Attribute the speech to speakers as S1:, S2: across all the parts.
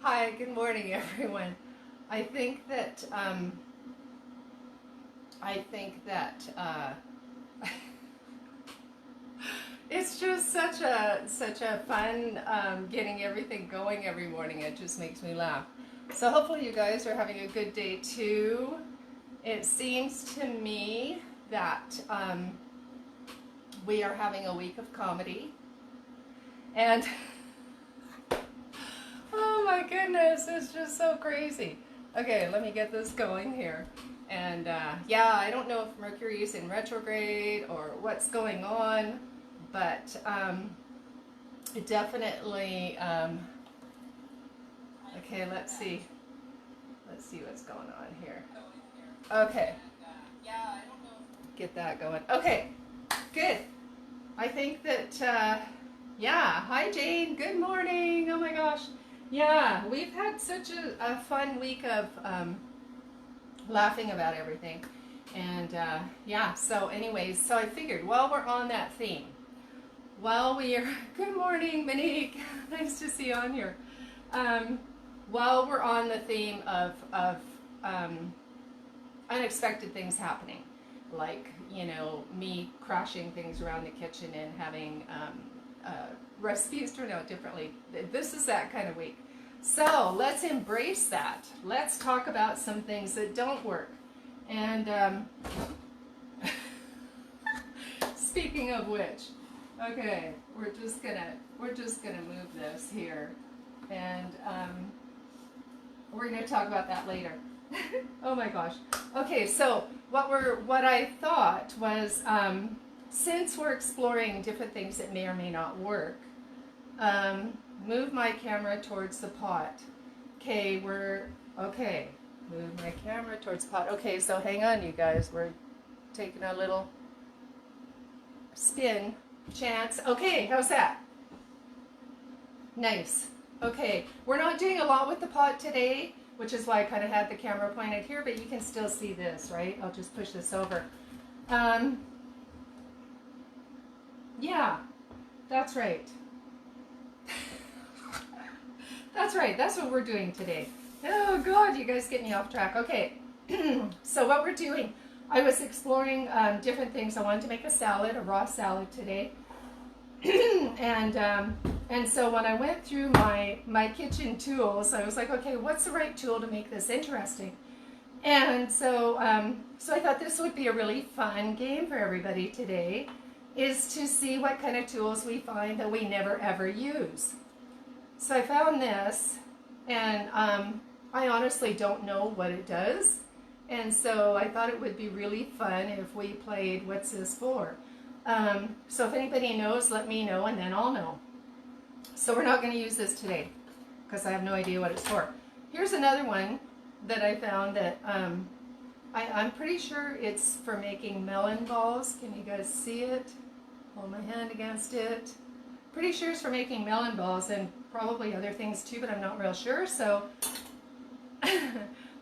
S1: Hi, good morning, everyone. I think that I think that it's just such a fun getting everything going every morning. It just makes me laugh. So hopefully you guys are having a good day too. It seems to me that we are having a week of comedy, and oh my goodness, it's just so crazy. Okay, let me get this going here. And yeah, I don't know if Mercury is in retrograde or what's going on, but it definitely. Okay, let's see. Let's see what's going on here. Okay, get that going. Okay, good. I think that. Yeah. Hi, Jane. Good morning. Oh my gosh. Yeah, we've had such a fun week of laughing about everything. And yeah, so anyways, so I figured while we're on that theme, while we are, good morning, Monique, nice to see you on here. While we're on the theme of unexpected things happening, like, me crashing things around the kitchen and having recipes turn out differently. This is that kind of week. So let's embrace that. Let's talk about some things that don't work. And speaking of which, okay, we're just gonna move this here, and we're gonna talk about that later. Oh my gosh. Okay, so what I thought was, since we're exploring different things that may or may not work, move my camera towards the pot. Okay, move my camera towards the pot. Okay, so hang on, you guys. We're taking a little spin chance. Okay, how's that? Nice. Okay, we're not doing a lot with the pot today, which is why I kind of had the camera pointed here, but you can still see this, right? I'll just push this over. Yeah, that's right. That's right. That's what we're doing today. Oh, God, you guys get me off track. Okay, so what we're doing, I was exploring different things. I wanted to make a salad, a raw salad today. and so when I went through my kitchen tools, I was like, okay, what's the right tool to make this interesting? And so I thought this would be a really fun game for everybody today, is to see what kind of tools we find that we never ever use. So I found this, and I honestly don't know what it does. And so I thought it would be really fun if we played What's This For? So if anybody knows, let me know, and then I'll know. So we're not going to use this today, because I have no idea what it's for. Here's another one that I found that I'm pretty sure it's for making melon balls. Can you guys see it? Hold my hand against it. Pretty sure it's for making melon balls, and probably other things too, but I'm not real sure. So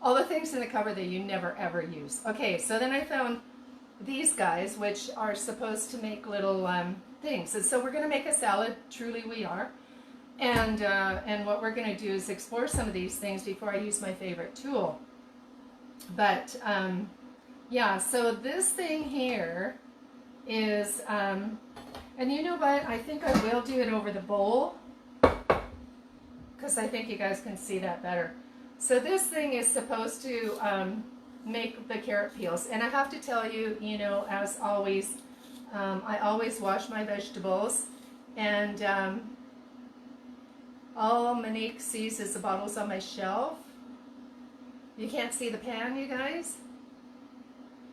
S1: all the things in the cupboard that you never ever use. Okay, so then I found these guys, which are supposed to make little things. And so we're going to make a salad. Truly we are. And what we're going to do is explore some of these things before I use my favorite tool. But yeah, so this thing here is, and you know what, I think I will do it over the bowl, because I think you guys can see that better. So this thing is supposed to make the carrot peels. And I have to tell you, as always, I always wash my vegetables. And all Monique sees is the bottles on my shelf. You can't see the pan, you guys?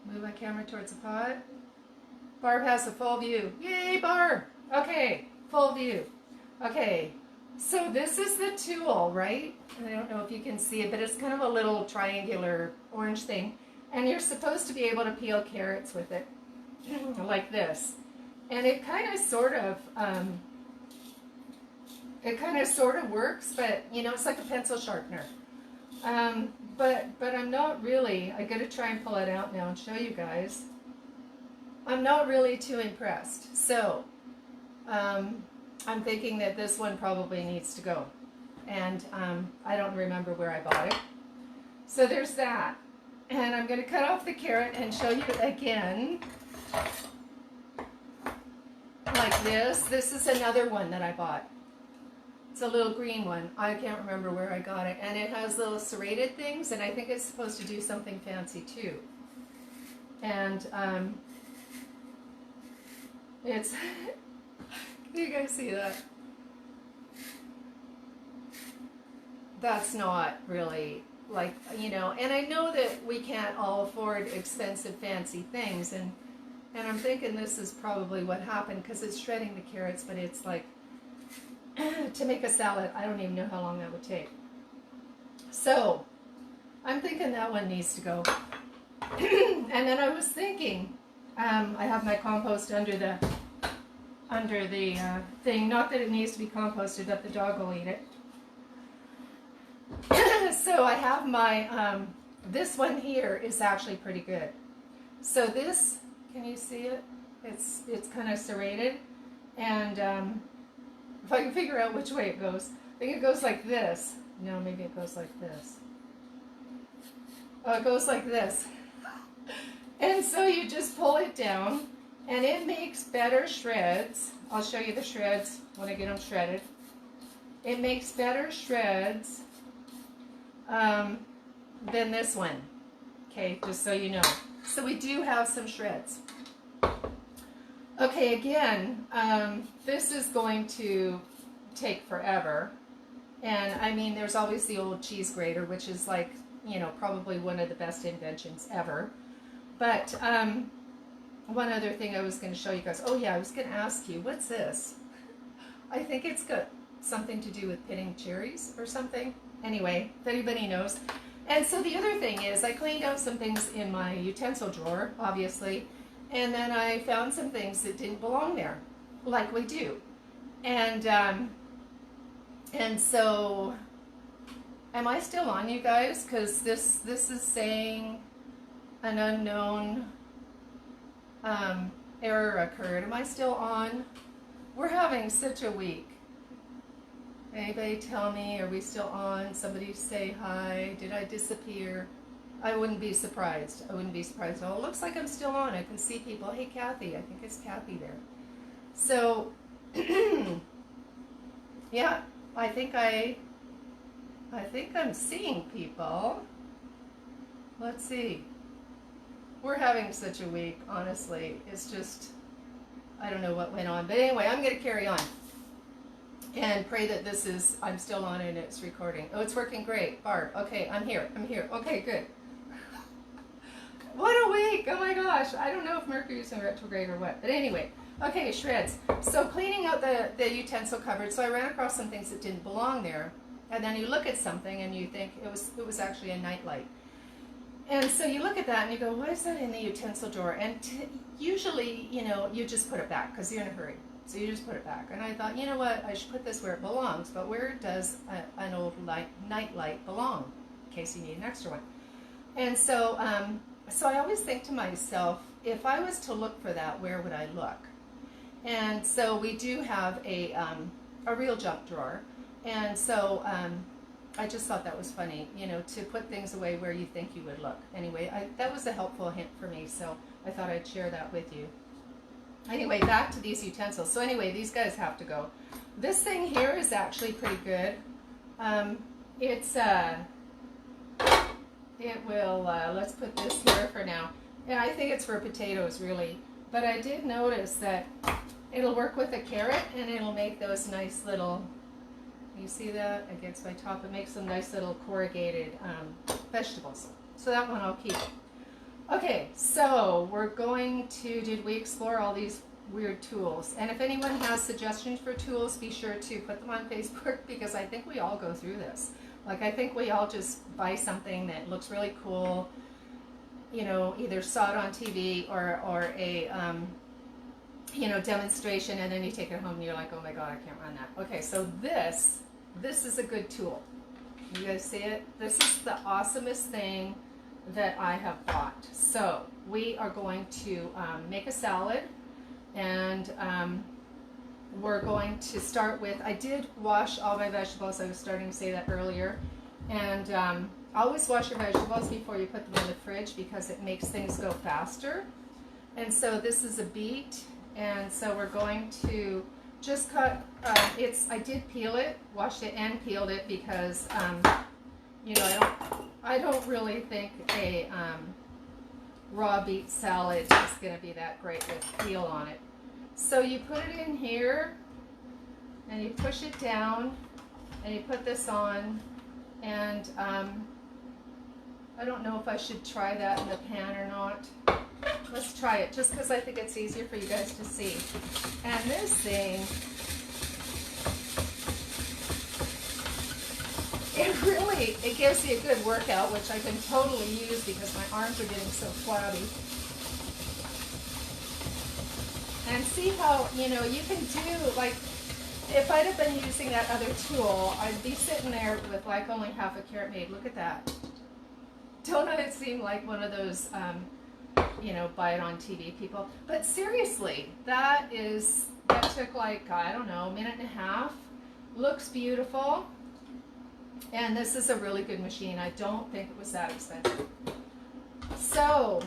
S1: Move my camera towards the pot. Barb has a full view. Yay, Barb! Okay, full view. Okay, so this is the tool, right? And I don't know if you can see it, but it's kind of a little triangular orange thing. And you're supposed to be able to peel carrots with it, like this. And it kind of sort of works, but it's like a pencil sharpener. But I'm not really, I gotta try and pull it out now and show you guys. I'm not really too impressed. So, I'm thinking that this one probably needs to go. And I don't remember where I bought it. So there's that. And I'm going to cut off the carrot and show you again. Like this. This is another one that I bought. It's a little green one. I can't remember where I got it. And it has little serrated things, and I think it's supposed to do something fancy too. And it's... Can you guys see that? That's not really, like, you know, and I know that we can't all afford expensive fancy things, and I'm thinking this is probably what happened, because it's shredding the carrots, but it's like, to make a salad, I don't even know how long that would take. So, I'm thinking that one needs to go. And then I was thinking, I have my compost under the thing. Not that it needs to be composted, but the dog will eat it. So I have my, this one here is actually pretty good. So this, can you see it? It's kind of serrated. And if I can figure out which way it goes, I think it goes like this. No, maybe it goes like this. Oh, it goes like this. And so you just pull it down, and it makes better shreds. I'll show you the shreds when I get them shredded. It makes better shreds than this one. Okay, just so you know. So we do have some shreds. Okay, again, this is going to take forever. And I mean, there's always the old cheese grater, which is like, you know, probably one of the best inventions ever. But one other thing I was going to show you guys. Oh yeah, I was going to ask you, what's this? I think it's got something to do with pitting cherries or something. Anyway, if anybody knows. And so the other thing is, I cleaned out some things in my utensil drawer, obviously, and then I found some things that didn't belong there, like we do. And so, am I still on, you guys? Because this is saying an unknown error occurred. Am I still on? We're having such a week. Anybody tell me, are we still on? Somebody say hi. Did I disappear? I wouldn't be surprised. I wouldn't be surprised. Oh, it looks like I'm still on. I can see people. Hey, Kathy. I think it's Kathy there. So, yeah, I think I'm seeing people. Let's see. We're having such a week, honestly. It's just, I don't know what went on. But anyway, I'm going to carry on. And pray that this is, I'm still on and it's recording. Oh, it's working great. Barb, okay, I'm here. Okay, good. What a week. Oh my gosh. I don't know if Mercury's in retrograde or what. But anyway, okay, shreds. So cleaning out the utensil cupboard. So I ran across some things that didn't belong there. And then you look at something and you think it was actually a nightlight. And so you look at that and you go, why is that in the utensil drawer? And usually, you know, you just put it back because you're in a hurry. So you just put it back. And I thought, you know what, I should put this where it belongs. But where does an old night light belong? In case you need an extra one. And so, so I always think to myself, if I was to look for that, where would I look? And so we do have a real junk drawer. And so I just thought that was funny, you know, to put things away where you think you would look. Anyway, that was a helpful hint for me, so I thought I'd share that with you. Anyway, back to these utensils. So anyway, these guys have to go. This thing here is actually pretty good. It will, let's put this here for now. And I think it's for potatoes, really. But I did notice that it'll work with a carrot, and it'll make those nice little, you see that against my top? It makes some nice little corrugated vegetables. So that one I'll keep. Okay, so we're going to, did we explore all these weird tools? And if anyone has suggestions for tools, be sure to put them on Facebook, because I think we all go through this. Like, I think we all just buy something that looks really cool, you know, either saw it on TV or a, you know, demonstration, and then you take it home and you're like, oh my God, I can't run that. Okay, so this is a good tool. You guys see it? This is the awesomest thing that I have bought. So we are going to make a salad, and we're going to start with, I did wash all my vegetables. I was starting to say that earlier. And always wash your vegetables before you put them in the fridge because it makes things go faster. And so this is a beet. And so we're going to just cut, I did peel it, washed it and peeled it because, you know, I don't really think a raw beet salad is going to be that great with peel on it. So you put it in here and you push it down and you put this on, and I don't know if I should try that in the pan or not. Let's try it just because I think it's easier for you guys to see. And this thing, it gives you a good workout, which I can totally use because my arms are getting so flabby. And see how, you know, you can do, like, if I'd have been using that other tool, I'd be sitting there with like only half a carrot made. Look at that. Don't it seem like one of those, you know, buy it on TV people? But seriously, that took like, I don't know, a minute and a half. Looks beautiful. And this is a really good machine. I don't think it was that expensive. So,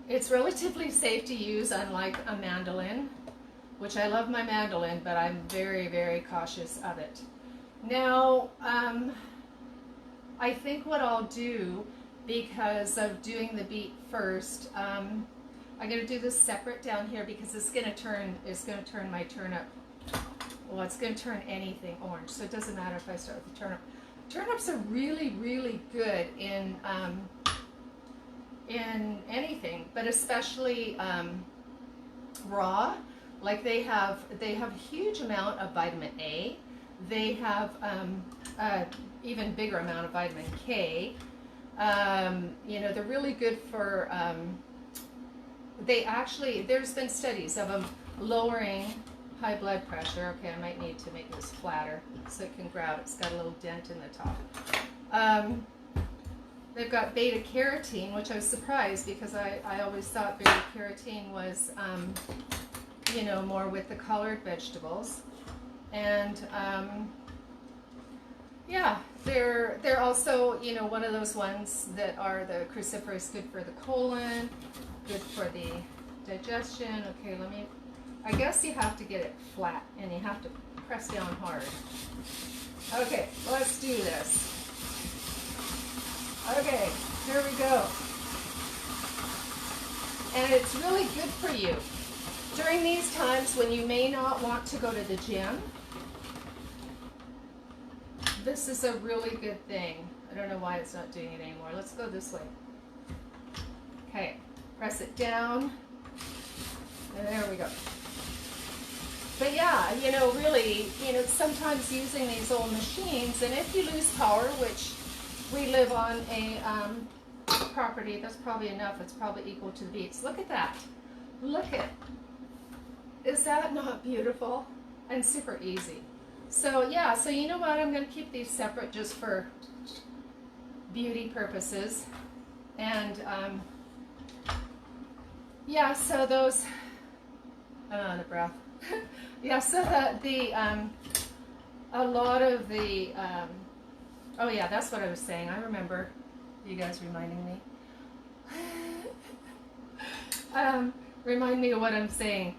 S1: it's relatively safe to use, unlike a mandolin, which I love my mandolin, but I'm very, very cautious of it. Now, I think what I'll do, because of doing the beet first, I'm going to do this separate down here because it's going to turn my turnip. Well, it's going to turn anything orange, so it doesn't matter if I start with the turnip. Turnips are really, really good in anything, but especially raw. Like they have a huge amount of vitamin A. They have even bigger amount of vitamin K. You know, they're really good for. There's been studies of them lowering high blood pressure. Okay, I might need to make this flatter so it can grow. It's got a little dent in the top. They've got beta carotene, which I was surprised because I always thought beta carotene was, you know, more with the colored vegetables. And yeah, they're also, you know, one of those ones that are the cruciferous, good for the colon, good for the digestion. Okay, I guess you have to get it flat and you have to press down hard. Okay, let's do this. Okay, here we go. And it's really good for you. During these times when you may not want to go to the gym, this is a really good thing. I don't know why it's not doing it anymore. Let's go this way. Okay, press it down. And there we go. But yeah, you know, really, you know, sometimes using these old machines, and if you lose power, which we live on a property, that's probably enough. It's probably equal to the beets. Look at that. Look at. Is that not beautiful? And super easy. So yeah, so you know what? I'm going to keep these separate just for beauty purposes. And yeah, so those, the breath. Yeah, so that a lot of the, oh yeah, that's what I was saying. I remember you guys reminding me. Remind me of what I'm saying.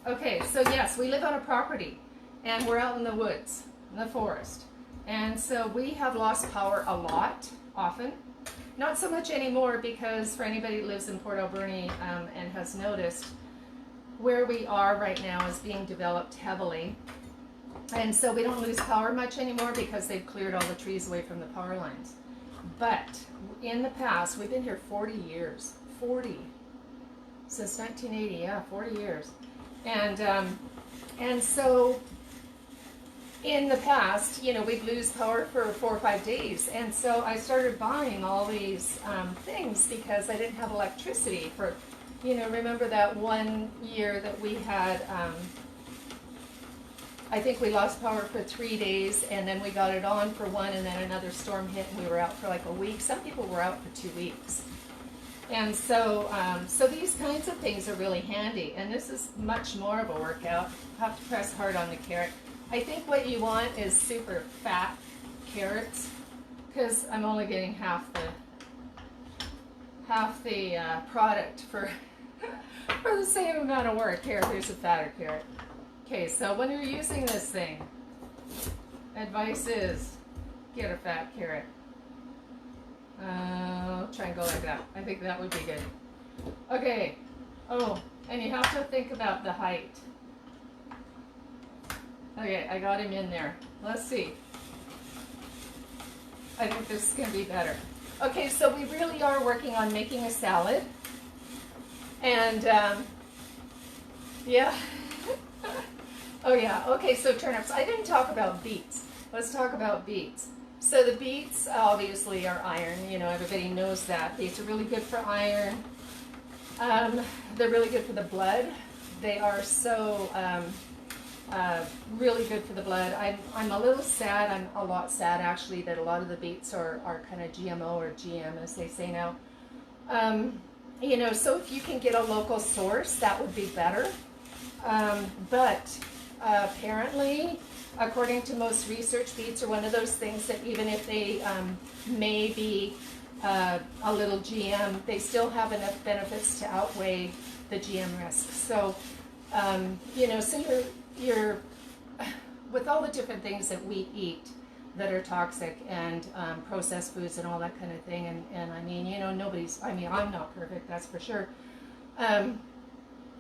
S1: Okay, so yes, we live on a property and we're out in the woods, in the forest. And so we have lost power a lot, often. Not so much anymore because for anybody who lives in Port Alberni and has noticed, where we are right now is being developed heavily. And so we don't lose power much anymore because they've cleared all the trees away from the power lines. But in the past, we've been here 40 years. 40. Since 1980, yeah, 40 years. And so in the past, you know, we'd lose power for 4 or 5 days. And so I started buying all these things because I didn't have electricity for, you know, remember that one year that we had, I think we lost power for 3 days and then we got it on for one and then another storm hit and we were out for like a week. Some people were out for 2 weeks. And so, so these kinds of things are really handy. And this is much more of a workout. Have to press hard on the carrot. I think what you want is super fat carrots, because I'm only getting half the product for for the same amount of work. Here, here's a fatter carrot. Okay, so when you're using this thing, advice is get a fat carrot. I'll try and go like that. I think that would be good. Okay. Oh, and you have to think about the height. Okay, I got him in there. Let's see. I think this is going to be better. Okay, so we really are working on making a salad. And, yeah. Oh, yeah. Okay, so turnips. I didn't talk about beets. Let's talk about beets. So the beets obviously are iron. You know, everybody knows that. Beets are really good for iron. They're really good for the blood. They are so really good for the blood. I'm a little sad. I'm a lot sad actually that a lot of the beets are kind of GMO or GM as they say now. You know, so if you can get a local source, that would be better. But apparently, according to most research, beets are one of those things that even if they may be a little GM, they still have enough benefits to outweigh the GM risks. So, you know, so you're with all the different things that we eat that are toxic and processed foods and all that kind of thing. And I mean, you know, I'm not perfect, that's for sure.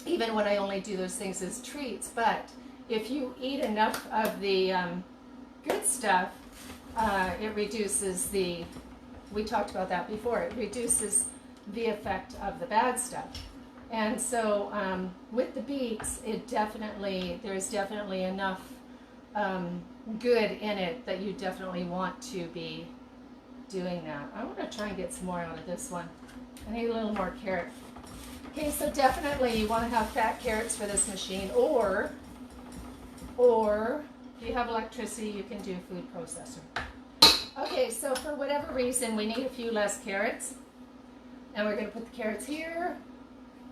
S1: Even when I only do those things as treats, but if you eat enough of the good stuff, it reduces we talked about that before, it reduces the effect of the bad stuff. And so with the beets, there's definitely enough good in it that you definitely want to be doing that. I want to try and get some more out of this one. I need a little more carrot. Okay, so definitely you want to have fat carrots for this machine, or if you have electricity, you can do food processor. Okay, so for whatever reason, we need a few less carrots. And we're going to put the carrots here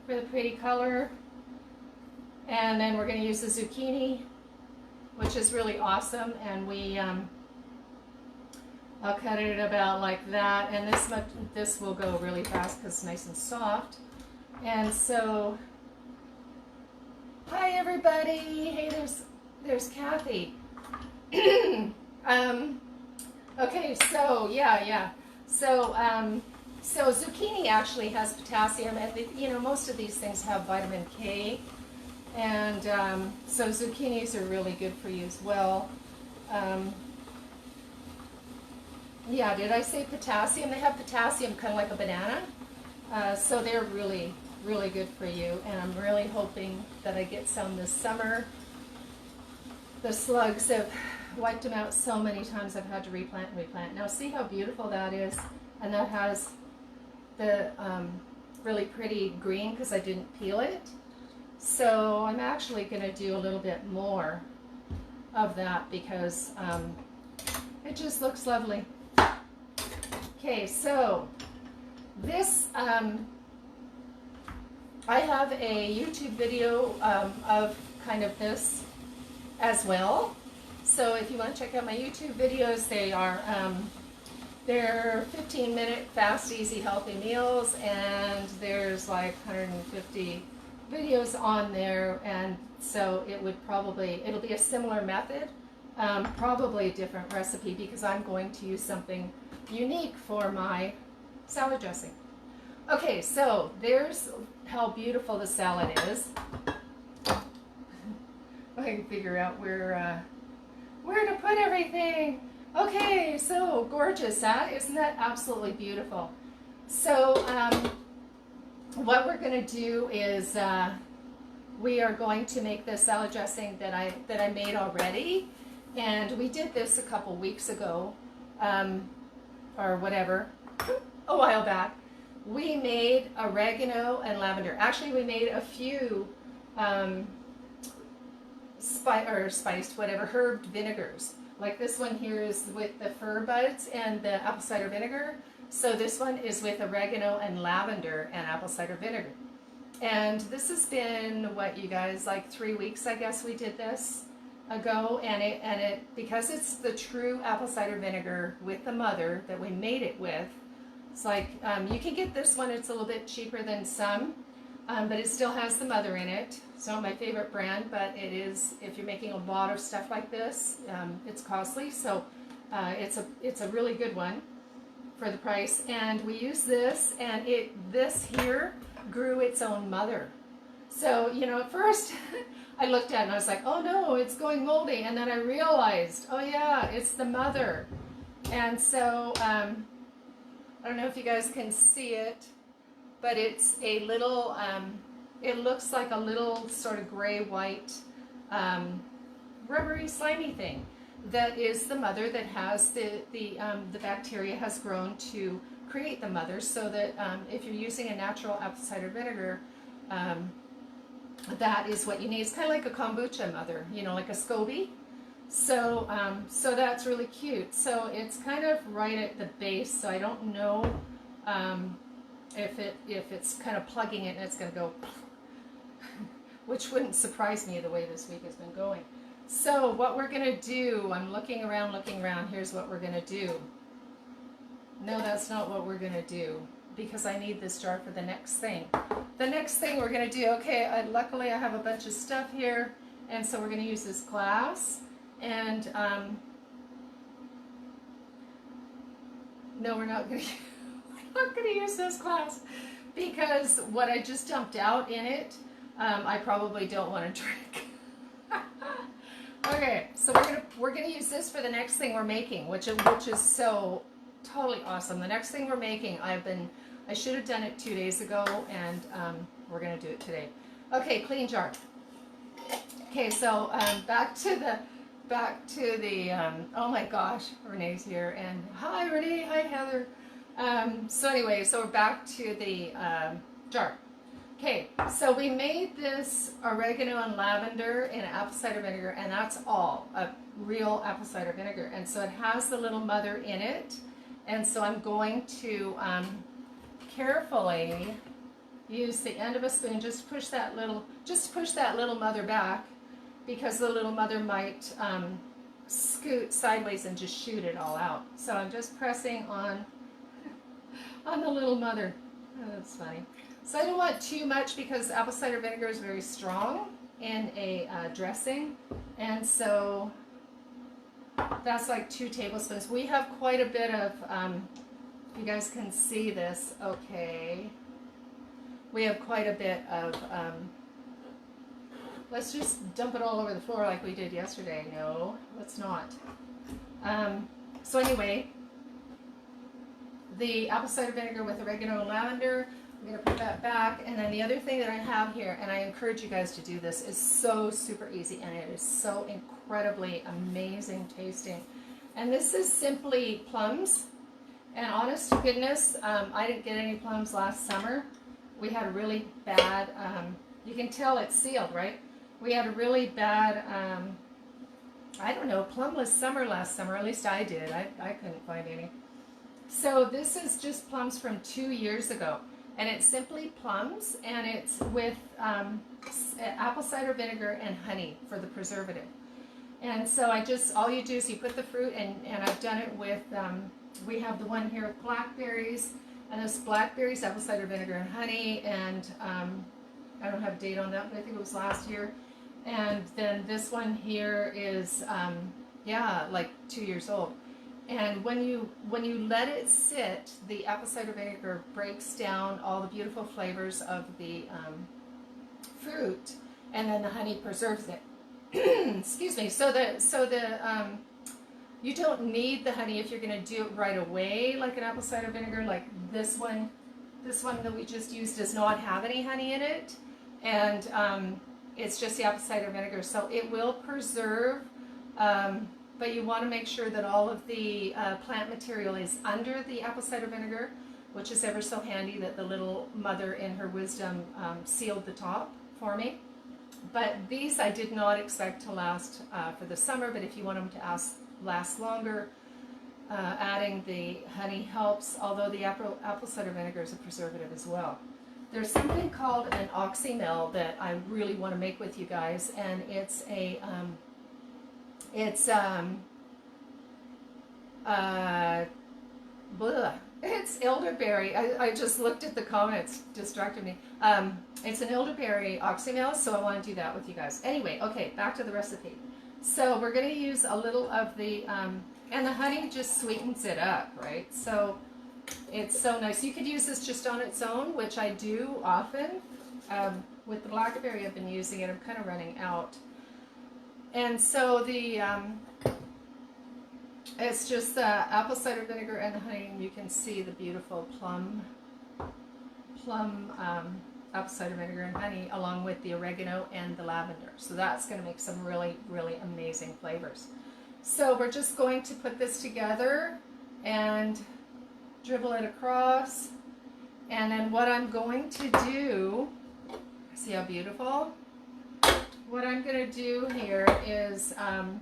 S1: for the pretty color. And then we're going to use the zucchini, which is really awesome. And I'll cut it about like that. And this will go really fast because it's nice and soft. And so, hi everybody. Hey, there's Kathy. Okay, so yeah. So zucchini actually has potassium, and you know, most of these things have vitamin K, and so zucchinis are really good for you as well. Yeah, did I say potassium? They have potassium kind of like a banana, so they're really, really good for you, and I'm really hoping that I get some this summer. The slugs have wiped them out so many times I've had to replant and replant. Now see how beautiful that is, and that has the really pretty green because I didn't peel it. So I'm actually going to do a little bit more of that because it just looks lovely. Okay, so this I have a YouTube video of kind of this as well. So if you want to check out my YouTube videos, they're 15-minute fast, easy, healthy meals, and there's like 150 videos on there, and so it'll be a similar method, probably a different recipe because I'm going to use something unique for my salad dressing. Okay, so there's how beautiful the salad is. I can figure out where to put everything. Okay, so gorgeous, huh? Isn't that absolutely beautiful? So what we're going to do is we are going to make the salad dressing that I made already, and we did this a couple weeks ago, or whatever, a while back. We made oregano and lavender. Actually, we made a few spiced, whatever, herbed vinegars. Like this one here is with the fir buds and the apple cider vinegar. So this one is with oregano and lavender and apple cider vinegar. And this has been, what, you guys, like 3 weeks, I guess we did this ago. And it because it's the true apple cider vinegar with the mother that we made it with, it's like, you can get this one, it's a little bit cheaper than some, but it still has the mother in it. It's not my favorite brand, but it is, if you're making a lot of stuff like this, it's costly. So it's a really good one for the price. And we use this, and this here grew its own mother. So, you know, at first I looked at it and I was like, oh no, it's going moldy. And then I realized, oh yeah, it's the mother. And so, I don't know if you guys can see it, but it's a little, it looks like a little sort of gray-white, rubbery, slimy thing. That is the mother that has the bacteria has grown to create the mother, so that if you're using a natural apple cider vinegar, that is what you need. It's kind of like a kombucha mother, you know, like a SCOBY. So, so that's really cute. So it's kind of right at the base, so I don't know if it's kind of plugging it and it's going to go, which wouldn't surprise me the way this week has been going. So what we're going to do, I'm looking around, here's what we're going to do. No, that's not what we're going to do, because I need this jar for the next thing. The next thing we're going to do, okay, luckily I have a bunch of stuff here, and so we're going to use this glass, and no, we're not going to use this glass, because what I just dumped out in it, I probably don't want to drink. Okay, so we're gonna use this for the next thing we're making, which is so totally awesome. The next thing we're making, I should have done it 2 days ago, and we're gonna do it today. Okay, clean jar. Okay, so back to the oh my gosh, Renee's here, and hi Renee, hi Heather. So anyway, so we're back to the jar. Okay, so we made this oregano and lavender in apple cider vinegar, and that's all a real apple cider vinegar. And so it has the little mother in it, and so I'm going to carefully use the end of a spoon, just push that little mother back, because the little mother might scoot sideways and just shoot it all out. So I'm just pressing on the little mother. Oh, that's funny. So I don't want too much, because apple cider vinegar is very strong in a dressing, and so that's like 2 tablespoons. We have quite a bit of, you guys can see this, okay. We have quite a bit of, let's just dump it all over the floor like we did yesterday. No, let's not. So anyway, the apple cider vinegar with oregano and lavender, I'm going to put that back. And then the other thing that I have here, and I encourage you guys to do this, is so super easy, and it is so incredibly amazing tasting. And this is simply plums. And honest to goodness, I didn't get any plums last summer. We had a really bad, you can tell it's sealed, right? We had a really bad, I don't know, plumless summer last summer. At least I did. I couldn't find any. So this is just plums from 2 years ago. And it's simply plums, and it's with apple cider vinegar and honey for the preservative. And so all you do is you put the fruit, and I've done it with, we have the one here with blackberries, and this blackberries, apple cider vinegar and honey, and I don't have a date on that, but I think it was last year. And then this one here is, yeah, like 2 years old. And when you let it sit, the apple cider vinegar breaks down all the beautiful flavors of the fruit, and then the honey preserves it. Excuse me. So you don't need the honey if you're going to do it right away, like an apple cider vinegar. Like this one that we just used does not have any honey in it, and it's just the apple cider vinegar. So it will preserve. But you want to make sure that all of the plant material is under the apple cider vinegar, which is ever so handy that the little mother in her wisdom sealed the top for me. But these I did not expect to last for the summer, but if you want them to last longer, adding the honey helps, although the apple cider vinegar is a preservative as well. There's something called an oxymel that I really want to make with you guys, and it's a it's elderberry. I just looked at the comments, distracted me. It's an elderberry oxymel, so I want to do that with you guys. Anyway, okay, back to the recipe. So we're going to use a little of the, and the honey just sweetens it up, right? So it's so nice. You could use this just on its own, which I do often. With the blackberry, I've been using it. I'm kind of running out. And so the, it's just the apple cider vinegar and the honey, and you can see the beautiful plum apple cider vinegar and honey, along with the oregano and the lavender. So that's going to make some really, really amazing flavors. So we're just going to put this together and dribble it across. And then what I'm going to do, see how beautiful? What I'm going to do here is I'm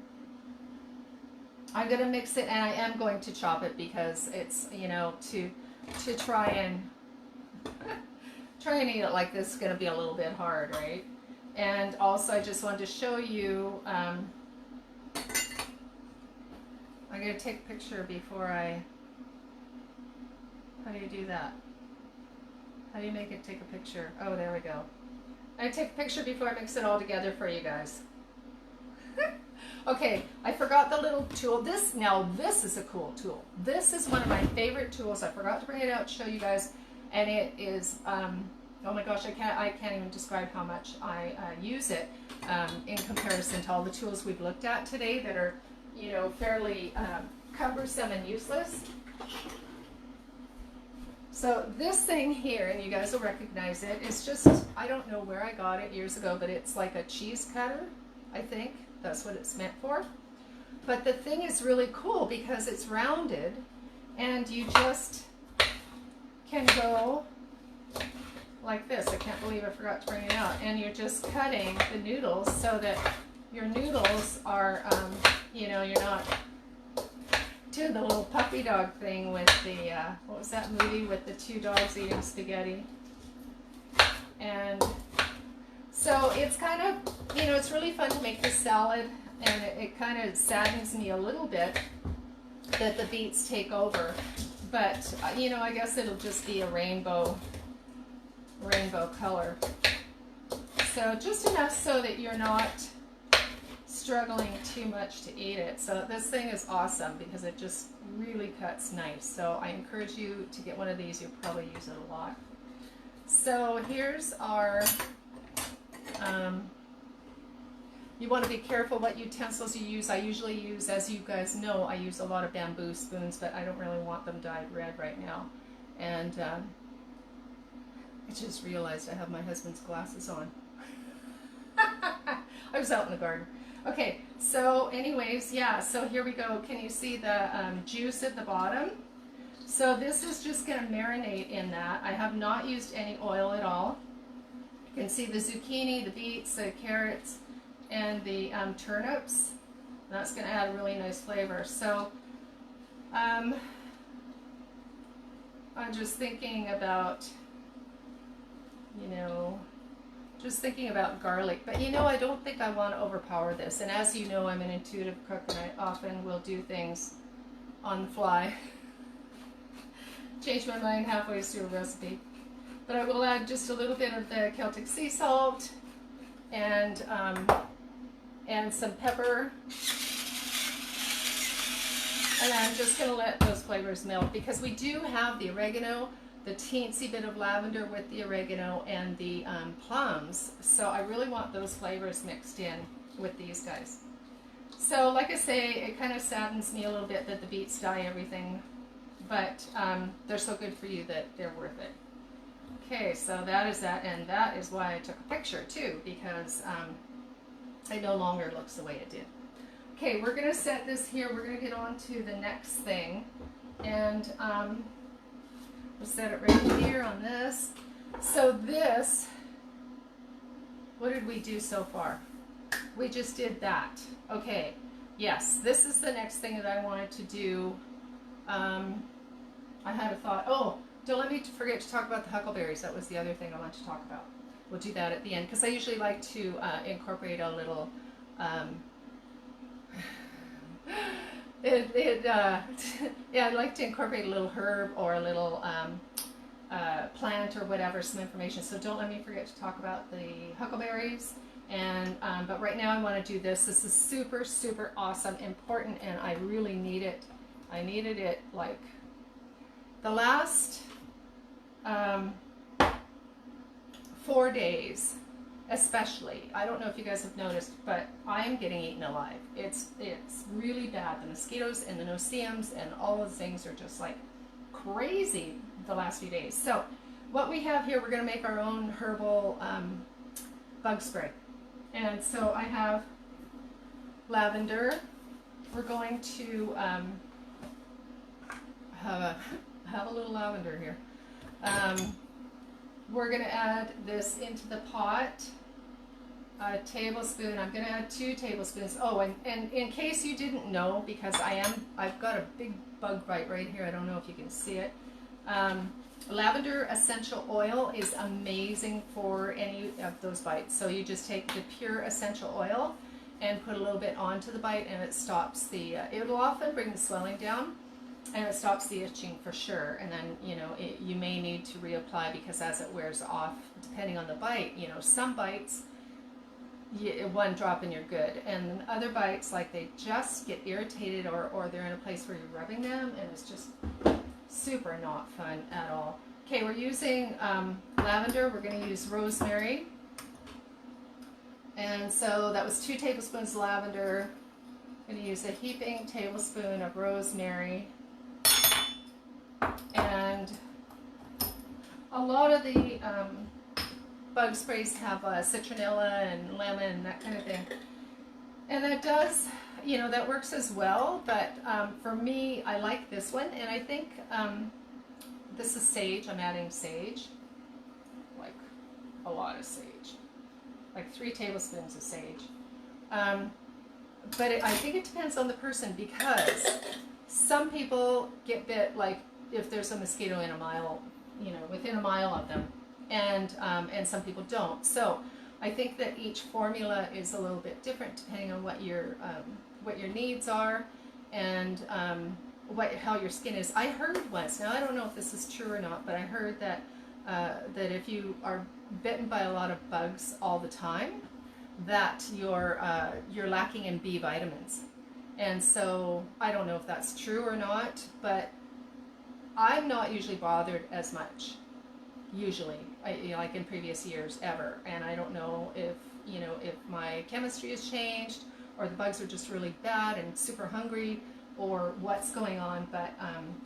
S1: going to mix it, and I am going to chop it because it's, you know, to try and eat it like this is going to be a little bit hard, right? And also I just wanted to show you, I'm going to take a picture before I, how do you do that? How do you make it take a picture? Oh, there we go. I take a picture before I mix it all together for you guys. Okay, I forgot the little tool. This is a cool tool. This is one of my favorite tools. I forgot to bring it out to show you guys, and it is, oh my gosh, I can't even describe how much I use it in comparison to all the tools we've looked at today that are, you know, fairly cumbersome and useless. So this thing here, and you guys will recognize it, it's just, I don't know where I got it years ago, but it's like a cheese cutter, I think. That's what it's meant for. But the thing is really cool because it's rounded, and you just can go like this. I can't believe I forgot to bring it out. And you're just cutting the noodles so that your noodles are, you know, you're not doing the little puppy dog thing with the, what was that movie with the two dogs eating spaghetti? And so it's kind of, you know, it's really fun to make this salad, and it kind of saddens me a little bit that the beets take over. But, you know, I guess it'll just be a rainbow color. So just enough so that you're not struggling too much to eat it. So this thing is awesome because it just really cuts nice. So I encourage you to get one of these. You'll probably use it a lot. So here's our, you want to be careful what utensils you use. I usually use, as you guys know, I use a lot of bamboo spoons, but I don't really want them dyed red right now. And I just realized I have my husband's glasses on. I was out in the garden. Okay, so anyways, yeah, so here we go. Can you see the juice at the bottom? So this is just going to marinate in that. I have not used any oil at all. You can see the zucchini, the beets, the carrots, and the turnips. That's going to add a really nice flavor. So I'm just thinking about, you know, just thinking about garlic. But you know, I don't think I want to overpower this. And as you know, I'm an intuitive cook, and I often will do things on the fly. Change my mind halfway through a recipe. But I will add just a little bit of the Celtic sea salt and some pepper. And I'm just going to let those flavors melt because we do have the oregano, the teensy bit of lavender with the oregano, and the plums. So I really want those flavors mixed in with these guys. So like I say, it kind of saddens me a little bit that the beets dye everything, but they're so good for you that they're worth it. Okay, so that is that, and that is why I took a picture too, because it no longer looks the way it did. Okay, we're going to set this here. We're going to get on to the next thing, and we'll set it right here on this. So this, what did we do so far? We just did that. Okay, yes, this is the next thing that I wanted to do I had a thought. Oh, don't let me forget to talk about the huckleberries. That was the other thing I want to talk about. We'll do that at the end because I usually like to incorporate a little. Yeah, I like to incorporate a little herb or a little plant or whatever, some information. So don't let me forget to talk about the huckleberries. And but right now I want to do this. This is super, super awesome, important, and I really need it. I needed it like the last 4 days, especially. I don't know if you guys have noticed, but I am getting eaten alive. It's really bad. The mosquitoes and the no-see-ums and all those things are just like crazy the last few days. So what we have here, we're going to make our own herbal bug spray. And so I have lavender. We're going to have a little lavender here. We're going to add this into the pot. A tablespoon. I'm going to add 2 tablespoons. Oh, and in case you didn't know, because I've got a big bug bite right here. I don't know if you can see it. Lavender essential oil is amazing for any of those bites. So you just take the pure essential oil and put a little bit onto the bite, and it stops the, it'll often bring the swelling down, and it stops the itching for sure. And then, you know, you may need to reapply because as it wears off, depending on the bite, you know, some bites, one drop and you're good. And other bites, like they just get irritated or they're in a place where you're rubbing them, and it's just super not fun at all. Okay, we're using lavender. We're going to use rosemary. And so that was 2 tablespoons of lavender. I'm going to use a heaping tablespoon of rosemary. And a lot of the bug sprays have citronella and lemon and that kind of thing. And that does, you know, that works as well. But for me, I like this one. And I think this is sage. I'm adding sage. Like a lot of sage. Like 3 tablespoons of sage. But I think it depends on the person, because some people get bit, like if there's a mosquito in a mile, you know, within a mile of them, and some people don't. So I think that each formula is a little bit different depending on what your needs are, and how your skin is. I heard once, now I don't know if this is true or not, but I heard that that if you are bitten by a lot of bugs all the time, that you're lacking in B vitamins. And so I don't know if that's true or not, but I'm not usually bothered as much, usually, like in previous years, ever. And I don't know if, you know, if my chemistry has changed, or the bugs are just really bad and super hungry, or what's going on, but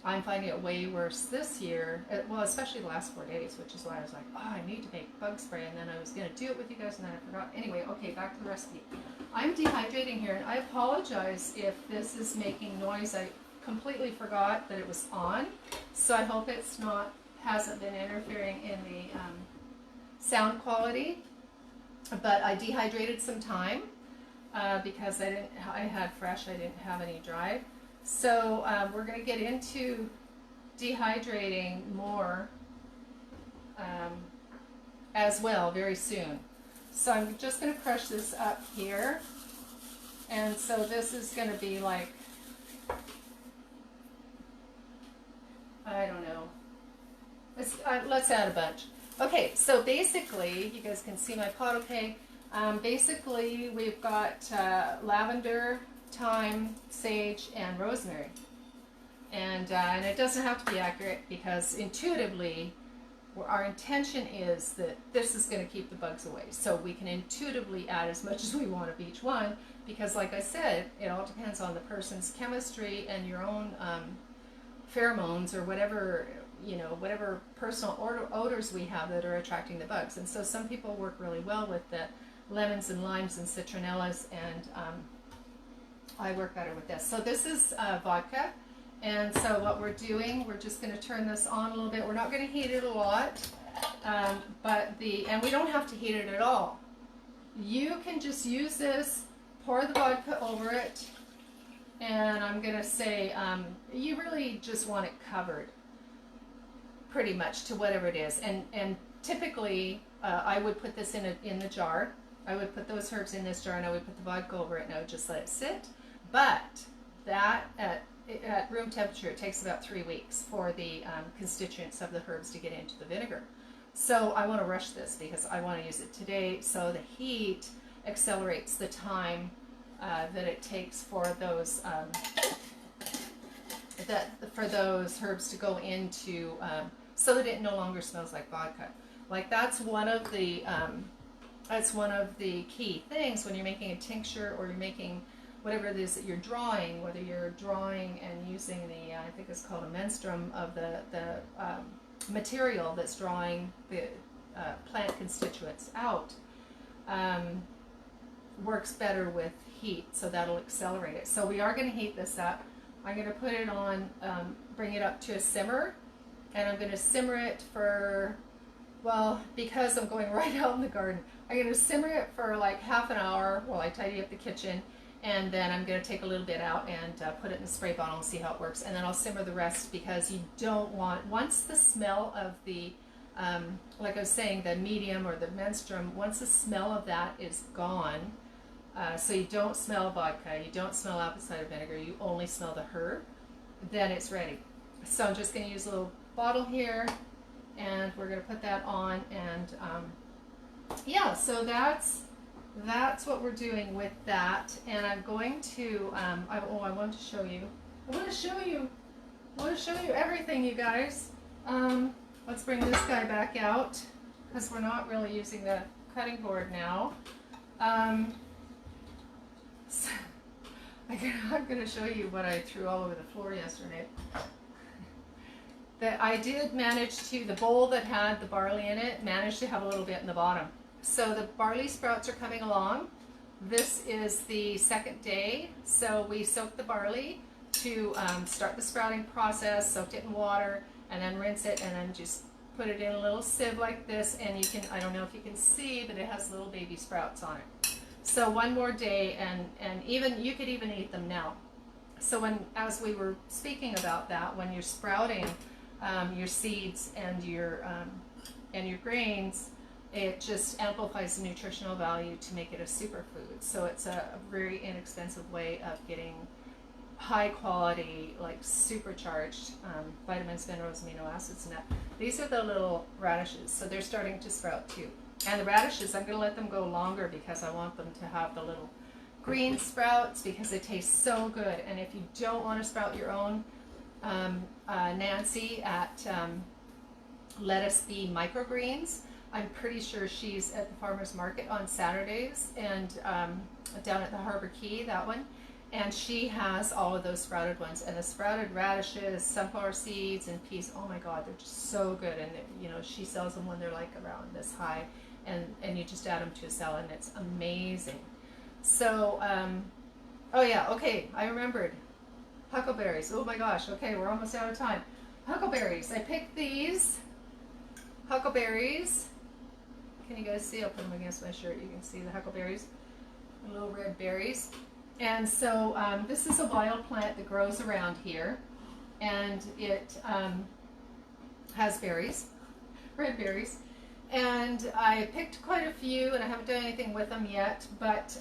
S1: I'm finding it way worse this year, well, especially the last 4 days, which is why I was like, oh, I need to make bug spray, and then I was going to do it with you guys, and then I forgot. Anyway, okay, back to the recipe. I'm dehydrating here, and I apologize if this is making noise. I completely forgot that it was on, so I hope it's not, hasn't been interfering in the sound quality, but I dehydrated some thyme because I had fresh, I didn't have any dry. So we're going to get into dehydrating more as well very soon. So I'm just going to crush this up here. And so this is going to be like, I don't know. Let's add a bunch. Okay, so basically, you guys can see my pot okay. Basically, we've got lavender, thyme, sage, and rosemary. And it doesn't have to be accurate, because intuitively, our intention is that this is going to keep the bugs away. So we can intuitively add as much as we want of each one, because like I said, it all depends on the person's chemistry and your own pheromones, or whatever, you know, whatever personal odors we have that are attracting the bugs. And so some people work really well with the lemons and limes and citronellas, and I work better with this. So this is vodka, and so what we're doing, we're just going to turn this on a little bit. We're not going to heat it a lot, and we don't have to heat it at all. You can just use this, pour the vodka over it, and I'm going to say you really just want it covered pretty much to whatever it is. And typically I would put this in the jar. I would put those herbs in this jar, and I would put the vodka over it, and I would just let it sit. But that at room temperature, it takes about 3 weeks for the constituents of the herbs to get into the vinegar. So I want to rush this because I want to use it today. So the heat accelerates the time that it takes for those herbs to go into, so that it no longer smells like vodka. Like that's one of the key things when you're making a tincture or you're making whatever it is that you're drawing, whether you're drawing and using the, I think it's called a menstruum of the material that's drawing the plant constituents out, works better with heat, so that'll accelerate it. So we are going to heat this up. I'm going to put it on, bring it up to a simmer, and I'm going to simmer it for, well, because I'm going right out in the garden, I'm going to simmer it for like half an hour while I tidy up the kitchen, and then I'm going to take a little bit out and put it in the spray bottle and see how it works, and then I'll simmer the rest, because you don't want, once the smell of the, like I was saying, the medium or the menstruum, once the smell of that is gone, so you don't smell vodka, you don't smell apple cider vinegar, you only smell the herb, then it's ready. So I'm just going to use a little bottle here, and we're going to put that on, and yeah, so that's what we're doing with that. And I'm going to I want to show you everything, you guys. Let's bring this guy back out, because we're not really using the cutting board now. So I'm going to show you what I threw all over the floor yesterday. That I did manage to, the bowl that had the barley in it, managed to have a little bit in the bottom. So the barley sprouts are coming along. This is the second day. So we soaked the barley to start the sprouting process, soaked it in water, and then rinse it, and then just put it in a little sieve like this, and you can, I don't know if you can see, but it has little baby sprouts on it. So one more day, and even you could even eat them now. So as we were speaking about that, when you're sprouting your seeds and your grains, it just amplifies the nutritional value to make it a superfood. So it's a very inexpensive way of getting high quality, like supercharged vitamins, minerals, amino acids, and that. These are the little radishes, so they're starting to sprout too. And the radishes, I'm going to let them go longer because I want them to have the little green sprouts, because they taste so good. And if you don't want to sprout your own, Nancy at Lettuce Bee Microgreens, I'm pretty sure she's at the farmer's market on Saturdays, and down at the Harbor Key, that one. And she has all of those sprouted ones, and the sprouted radishes, sunflower seeds, and peas. Oh my God, they're just so good. And you know, she sells them when they're like around this high, and you just add them to a salad, and it's amazing. So, oh yeah, okay, I remembered. Huckleberries. Oh my gosh. Okay, we're almost out of time. Huckleberries. I picked these huckleberries. Can you guys see? I'll put them against my shirt. You can see the huckleberries, the little red berries. And so this is a wild plant that grows around here, and it has berries, red berries. And I picked quite a few, and I haven't done anything with them yet. But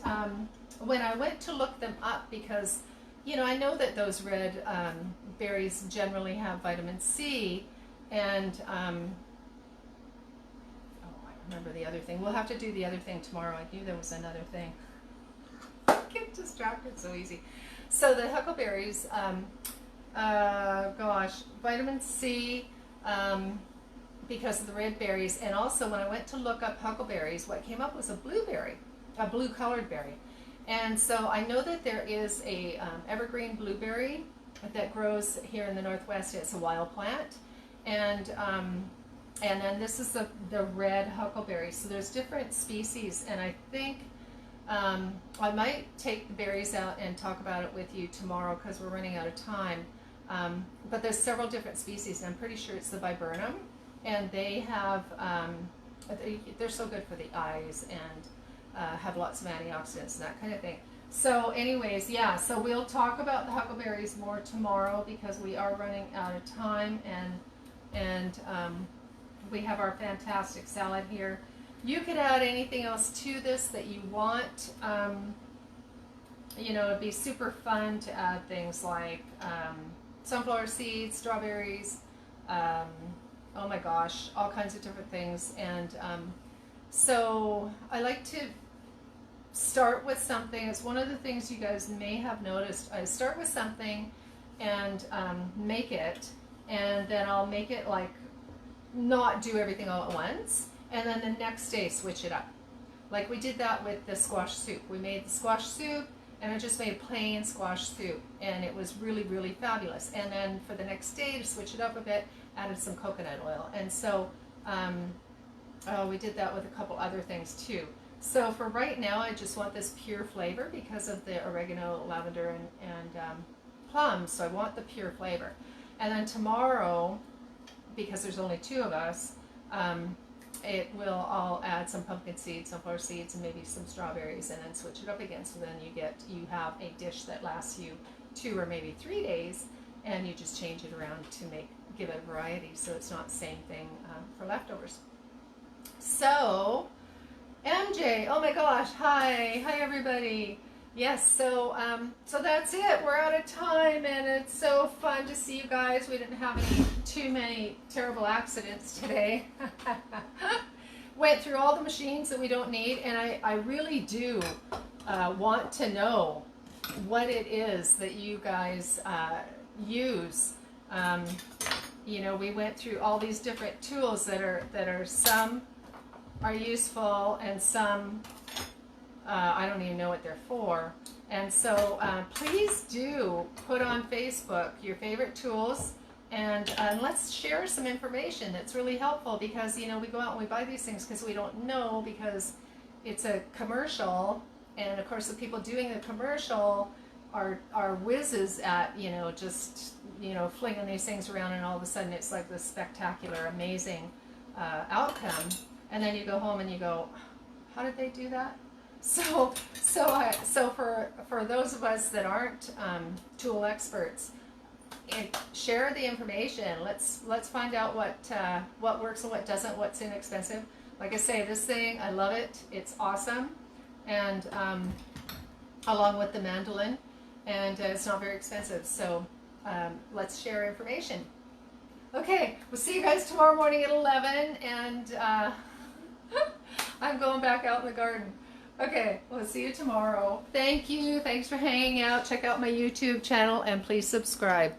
S1: when I went to look them up, because you know, I know that those red berries generally have vitamin C, and oh, I remember the other thing. We'll have to do the other thing tomorrow. I knew there was another thing. I get distracted so easy. So the huckleberries, gosh, vitamin C, because of the red berries, and also when I went to look up huckleberries, what came up was a blueberry, a blue-colored berry. And so I know that there is a evergreen blueberry that grows here in the Northwest. It's a wild plant, and then this is the red huckleberry. So there's different species, and I think I might take the berries out and talk about it with you tomorrow because we're running out of time. But there's several different species, and I'm pretty sure it's the viburnum, and they have they're so good for the eyes and have lots of antioxidants and that kind of thing. So anyways, yeah, so we'll talk about the huckleberries more tomorrow because we are running out of time, and we have our fantastic salad here. You could add anything else to this that you want. You know, it'd be super fun to add things like sunflower seeds, strawberries, oh my gosh, all kinds of different things. And so I like to start with something. It's one of the things you guys may have noticed. I start with something and make it, and then I'll make it like not do everything all at once, and then the next day switch it up. Like we did that with the squash soup. We made the squash soup, and I just made plain squash soup, and it was really, really fabulous. And then for the next day, to switch it up a bit, added some coconut oil. And so we did that with a couple other things too. So for right now, I just want this pure flavor because of the oregano, lavender, and plums. So I want the pure flavor. And then tomorrow, because there's only 2 of us, I'll add some pumpkin seeds, sunflower seeds, and maybe some strawberries, and then switch it up again. So then you have a dish that lasts you 2 or maybe 3 days, and you just change it around to give it a variety, so it's not the same thing for leftovers. So, MJ, oh my gosh, hi everybody. Yes, so that's it. We're out of time, and it's so fun to see you guys. We didn't have too many terrible accidents today. Went through all the machines that we don't need, and I really do want to know what it is that you guys use. You know, we went through all these different tools that are some are useful and some I don't even know what they're for. And so please do put on Facebook your favorite tools, and let's share some information that's really helpful, because you know, we go out and we buy these things because we don't know, because it's a commercial, and of course the people doing the commercial are whizzes at, you know, just, you know, flinging these things around, and all of a sudden it's like this spectacular, amazing outcome, and then you go home and you go, how did they do that? So for those of us that aren't tool experts, share the information. Let's find out what works and what doesn't, what's inexpensive. Like I say, this thing, I love it. It's awesome, and along with the mandolin, and it's not very expensive. So let's share information. Okay, we'll see you guys tomorrow morning at 11, and I'm going back out in the garden. Okay, we'll see you tomorrow. Thank you. Thanks for hanging out. Check out my YouTube channel, and please subscribe.